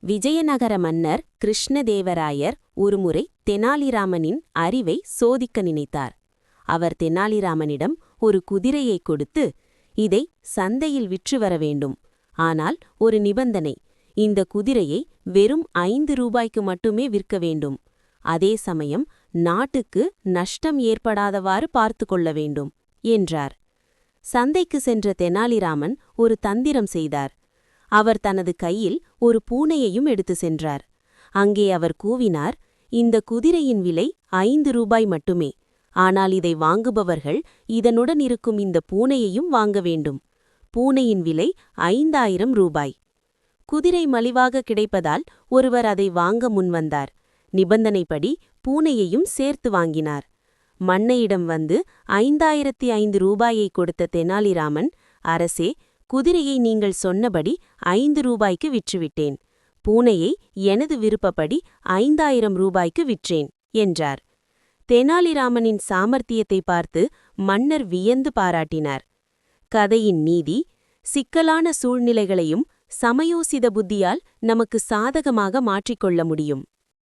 விஜயநகர மன்னர் கிருஷ்ணதேவராயர் ஒருமுறை தெனாலிராமனின் அறிவை சோதிக்க நினைத்தார். அவர் தெனாலிராமனிடம் ஒரு குதிரையை கொடுத்து, இதை சந்தையில் விற்று வர வேண்டும். ஆனால் ஒரு நிபந்தனை, இந்த குதிரையை வெறும் 5 ரூபாய்க்கு மட்டுமே விற்க வேண்டும். அதே சமயம் நாட்டுக்கு நஷ்டம் ஏற்படாதவாறு பார்த்து கொள்ள வேண்டும் என்றார். சந்தைக்கு சென்ற தெனாலிராமன் ஒரு தந்திரம் செய்தார். அவர் தனது கையில் ஒரு பூனையையும் எடுத்து சென்றார். அங்கே அவர் கூவினார், இந்த குதிரையின் விலை 5 ரூபாய் மட்டுமே. ஆனால் இதை வாங்குபவர்கள் இதனுடன் இருக்கும் இந்த பூனையையும் வாங்க வேண்டும். பூனையின் விலை 5000 ரூபாய். குதிரை மலிவாக கிடைப்பதால் ஒருவர் அதை வாங்க முன்வந்தார். நிபந்தனைப்படி பூனையையும் சேர்த்து வாங்கினார். மன்னையிடம் வந்து 5005 ரூபாயை கொடுத்த தெனாலிராமன், அரசே, குதிரையை நீங்கள் சொன்னபடி 5 ரூபாய்க்கு விற்றுவிட்டேன். பூனையை எனது விருப்பப்படி 5000 ரூபாய்க்கு விற்றேன் என்றார். தெனாலிராமனின் சாமர்த்தியத்தை பார்த்து மன்னர் வியந்து பாராட்டினார். கதையின் நீதி: சிக்கலான சூழ்நிலைகளையும் சமயோசித புத்தியால் நமக்கு சாதகமாக மாற்றிக்கொள்ள முடியும்.